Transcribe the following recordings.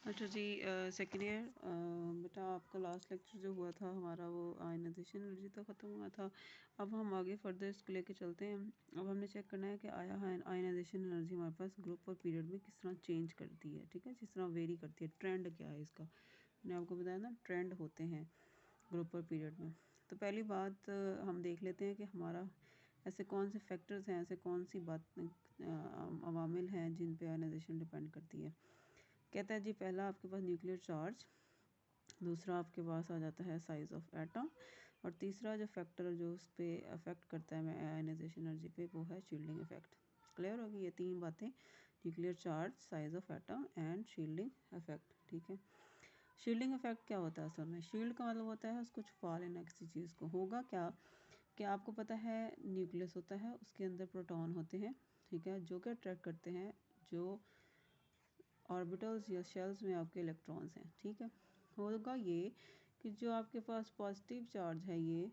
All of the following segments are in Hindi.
अच्छा जी, सेकेंड ईयर बेटा आपका लास्ट लेक्चर जो हुआ था हमारा वो आयनाइजेशन एनर्जी तक ख़त्म हुआ था। अब हम आगे फर्दर इसको लेके चलते हैं। अब हमने चेक करना है कि आया आयनाइजेशन एनर्जी हमारे पास ग्रुप और पीरियड में किस तरह चेंज करती है। ठीक है, जिस तरह वेरी करती है, ट्रेंड क्या है इसका। मैंने आपको बताया ना, ट्रेंड होते हैं ग्रुप और पीरियड में। तो पहली बात हम देख लेते हैं कि हमारा ऐसे कौन से फैक्टर्स हैं, ऐसे कौन सी बात अवामिल हैं जिन पे आयनाइजेशन डिपेंड करती है। कहता है जी, पहला आपके पास न्यूक्लियर चार्ज, दूसरा आपके पास आ जाता है साइज़ ऑफ एटम, और तीसरा जो फैक्टर जो उस पर अफेक्ट करता है आयनाइजेशन एनर्जी पे वो है शील्डिंग इफेक्ट। क्लियर होगी ये तीन बातें, nuclear charge, size of atom and shielding effect. ठीक है, शील्डिंग इफेक्ट क्या होता है असल में? शील्ड का मतलब होता है उसको छुपा लेना किसी चीज़ को। होगा क्या कि आपको पता है न्यूक्लियस होता है, उसके अंदर प्रोटॉन होते हैं, ठीक है, जो कि अट्रैक्ट करते हैं जो ऑर्बिटल्स या शेल्स में आपके इलेक्ट्रॉन्स हैं। ठीक है, होगा ये कि जो आपके पास पॉजिटिव चार्ज है ये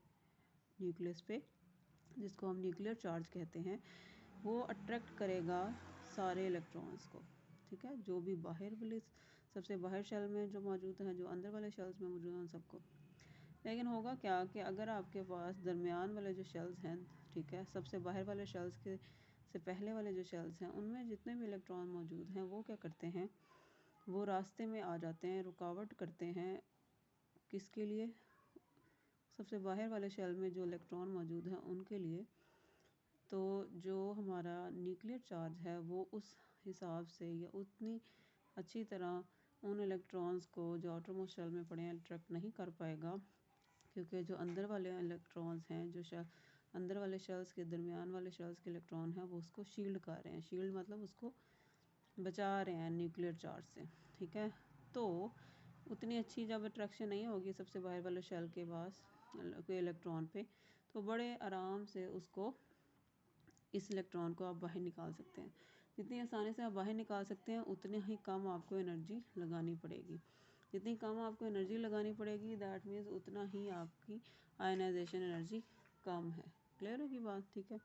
न्यूक्लियस पे, जिसको हम न्यूक्लियर चार्ज कहते हैं, वो अट्रैक्ट करेगा सारे इलेक्ट्रॉन्स को। ठीक है, जो भी बाहर वाले सबसे बाहर शेल में जो मौजूद हैं, जो अंदर वाले शेल्स में मौजूद हैं, उन सबको। लेकिन होगा क्या कि अगर आपके पास दरमियान वाले जो शेल्स हैं, ठीक है, सबसे बाहर वाले शेल्स के से पहले वाले जो शेल्स हैं, उनमें जितने भी इलेक्ट्रॉन मौजूद हैं वो क्या करते हैं, वो रास्ते में आ जाते हैं, रुकावट करते हैं। किसके लिए? सबसे बाहर वाले शेल में जो इलेक्ट्रॉन मौजूद हैं उनके लिए। तो जो हमारा न्यूक्लियर चार्ज है वो उस हिसाब से या उतनी अच्छी तरह उन इलेक्ट्रॉन्स को जो आउटर मोस्ट शेल में पड़े हैं अट्रैक्ट नहीं कर पाएगा, क्योंकि जो अंदर वाले इलेक्ट्रॉन्स हैं, जो अंदर वाले शेल्स के दरमियान वाले शेल्स के इलेक्ट्रॉन हैं, वो उसको शील्ड कर रहे हैं। शील्ड मतलब उसको बचा रहे हैं न्यूक्लियर चार्ज से। ठीक है, तो उतनी अच्छी जब अट्रैक्शन नहीं होगी सबसे बाहर वाले शेल के पास के इलेक्ट्रॉन पे, तो बड़े आराम से उसको, इस इलेक्ट्रॉन को आप बाहर निकाल सकते हैं। जितनी आसानी से आप बाहर निकाल सकते हैं उतनी ही कम आपको एनर्जी लगानी पड़ेगी। जितनी कम आपको एनर्जी लगानी पड़ेगी, दैट मीन्स उतना ही आपकी आयनाइजेशन एनर्जी कम है। क्लियर होगी बात? ठीक है,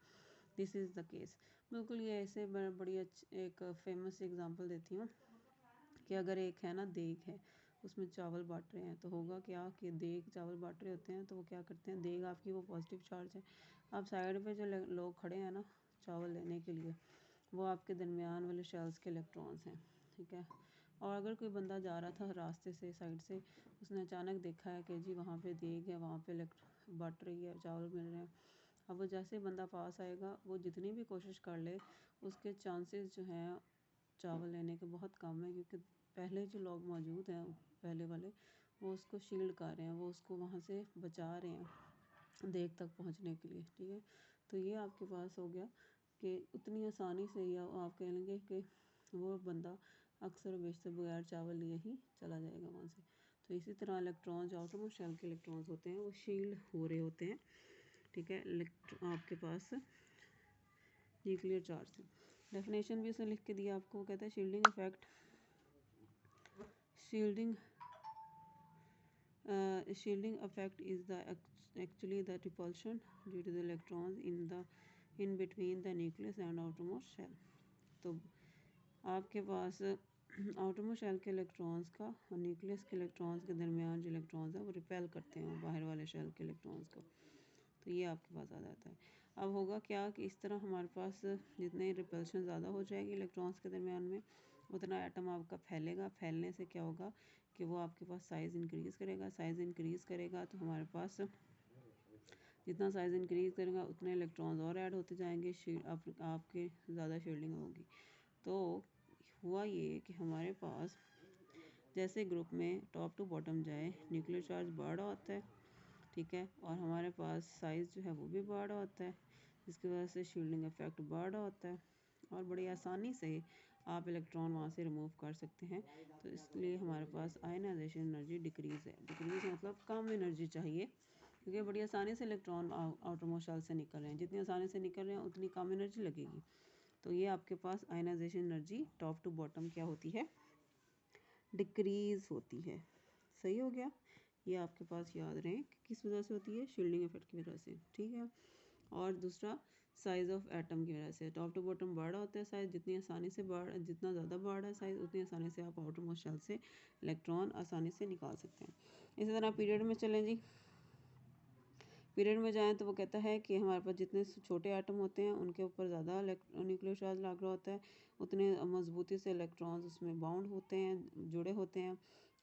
दिस इज़ द केस। बिल्कुल ये ऐसे बड़ी एक फेमस एग्जांपल देती हूँ कि अगर एक है ना देग है, उसमें चावल बांट रहे हैं, तो होगा क्या कि देग चावल बांट रहे होते हैं, तो वो क्या करते हैं, देग आपकी वो पॉजिटिव चार्ज है। आप साइड पे जो लोग खड़े हैं ना चावल लेने के लिए, वो आपके दरमियान वाले शेल्स के इलेक्ट्रॉन्स हैं। ठीक है, और अगर कोई बंदा जा रहा था रास्ते से साइड से, उसने अचानक देखा है कि जी वहाँ पे देग है, वहाँ पे बट रही है, चावल मिल रहे हैं। अब वो जैसे बंदा पास आएगा, वो जितनी भी कोशिश कर ले, उसके चांसेस जो हैं चावल लेने के बहुत कम है, क्योंकि पहले जो लोग मौजूद हैं पहले वाले, वो उसको शील्ड कर रहे हैं, वो उसको वहाँ से बचा रहे हैं देग तक पहुँचने के लिए। ठीक है, तो ये आपके पास हो गया कि उतनी आसानी से, या आप कह लेंगे कि वो बंदा अक्सर बेशतर बगैर चावल लिए ही चला जाएगा वहाँ से। तो इसी तरह इलेक्ट्रॉन जो आउटर मोस्ट शेल के इलेक्ट्रॉन्स होते हैं वो शील्ड हो रहे होते हैं। ठीक है, आपके पास न्यूक्लियर चार्ज से। डेफिनेशन भी उसने लिख के दिया आपको, कहता है shielding effect, shielding shielding effect is the actually the repulsion due to the electrons in between the nucleus and outermost shell। तो आपके पास आउटरमोस्ट शेल के इलेक्ट्रॉन्स का और न्यूक्लियस के इलेक्ट्रॉन्स के दरमियान जो इलेक्ट्रॉन्स हैं वो रिपेल करते हैं बाहर वाले शेल के इलेक्ट्रॉन्स को। तो ये आपके पास आ जाता है। अब होगा क्या कि इस तरह हमारे पास जितने रिपल्शन ज़्यादा हो जाएगी इलेक्ट्रॉन्स के दरमियान में, उतना एटम आपका फैलेगा। फैलने से क्या होगा कि वो आपके पास साइज़ इंक्रीज़ करेगा। साइज़ इंक्रीज़ करेगा तो हमारे पास जितना साइज़ इंक्रीज़ करेगा उतने इलेक्ट्रॉन्स और ऐड होते जाएंगे, आपके ज़्यादा शील्डिंग होगी। तो हुआ ये कि हमारे पास जैसे ग्रुप में टॉप टू बॉटम जाए, न्यूक्लियर चार्ज बड़ा होता है, ठीक है, और हमारे पास साइज़ जो है वो भी बड़ा होता है, जिसकी वजह से शील्डिंग इफेक्ट बड़ा होता है, और बड़ी आसानी से आप इलेक्ट्रॉन वहाँ से रिमूव कर सकते हैं। तो इसलिए हमारे पास आयनाइजेशन एनर्जी डिक्रीज़ है। डिक्रीज़ मतलब कम एनर्जी चाहिए, क्योंकि बड़ी आसानी से इलेक्ट्रॉन आउटर मोस्ट शेल से निकल रहे हैं। जितनी आसानी से निकल रहे हैं उतनी कम एनर्जी लगेगी। तो ये आपके पास ionisation energy top to bottom क्या होती है, डिक्रीज़ होती है। सही हो गया, ये आपके पास याद रहे कि किस वजह से होती है, शील्डिंग इफेक्ट की वजह से। ठीक है, और दूसरा साइज़ ऑफ एटम की वजह से। टॉप टू बॉटम बड़ा होता है साइज़, जितनी आसानी से बड़ा, जितना ज़्यादा बड़ा है साइज़, उतनी आसानी से आप आउटर मोस्ट शेल से इलेक्ट्रॉन आसानी से निकाल सकते हैं। इसी तरह पीरियड में चलें जी। पीरियड में जाएं तो वो कहता है कि हमारे पास जितने छोटे एटम होते हैं उनके ऊपर ज़्यादा न्यूक्लियर चार्ज लग रहा होता है, उतने मजबूती से इलेक्ट्रॉन्स उसमें बाउंड होते हैं, जुड़े होते हैं,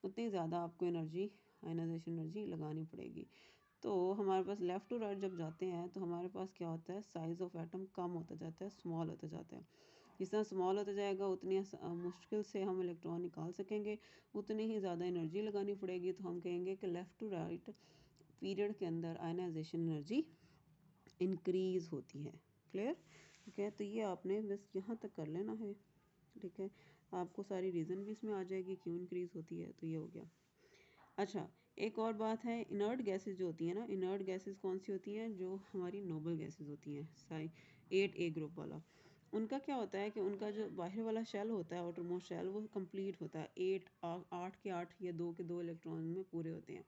उतनी ज़्यादा आपको एनर्जी, आयनाइजेशन एनर्जी लगानी पड़ेगी। तो हमारे पास लेफ़्ट टू राइट जब जाते हैं तो हमारे पास क्या होता है, साइज़ ऑफ एटम कम होता जाता है, स्मॉल होता जाता है। जितना स्मॉल होता जाएगा उतनी मुश्किल से हम इलेक्ट्रॉन निकाल सकेंगे, उतनी ही ज़्यादा एनर्जी लगानी पड़ेगी। तो हम कहेंगे कि लेफ़्ट टू राइट पीरियड के अंदर आयनाइजेशन एनर्जी इंक्रीज़ होती है। क्लियर? ठीक है, तो ये आपने बस यहाँ तक कर लेना है। ठीक है, आपको सारी रीज़न भी इसमें आ जाएगी क्यों इंक्रीज़ होती है। तो ये हो गया। अच्छा, एक और बात है, इनर्ट गैसेस जो होती हैं ना, इनर्ट गैसेस कौन सी होती हैं, जो हमारी नोबल गैसेस होती हैं, साई 8A ग्रुप वाला। उनका क्या होता है कि उनका जो बाहर वाला शेल होता है, आउटर मोस्ट शेल, वो कंप्लीट होता है, 8 के 8 या 2 के 2 इलेक्ट्रॉन में पूरे होते हैं।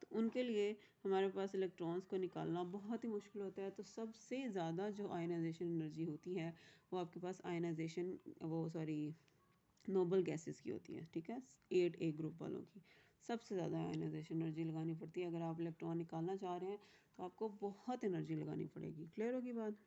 तो उनके लिए हमारे पास इलेक्ट्रॉन्स को निकालना बहुत ही मुश्किल होता है। तो सबसे ज़्यादा जो आयनाइजेशन एनर्जी होती है वो आपके पास आयनाइजेशन, वो सॉरी, नोबल गैसेस की होती है। ठीक है, 8A ग्रुप वालों की सबसे ज़्यादा आयनाइजेशन एनर्जी लगानी पड़ती है। अगर आप इलेक्ट्रॉन निकालना चाह रहे हैं तो आपको बहुत एनर्जी लगानी पड़ेगी। क्लियर होगी बात?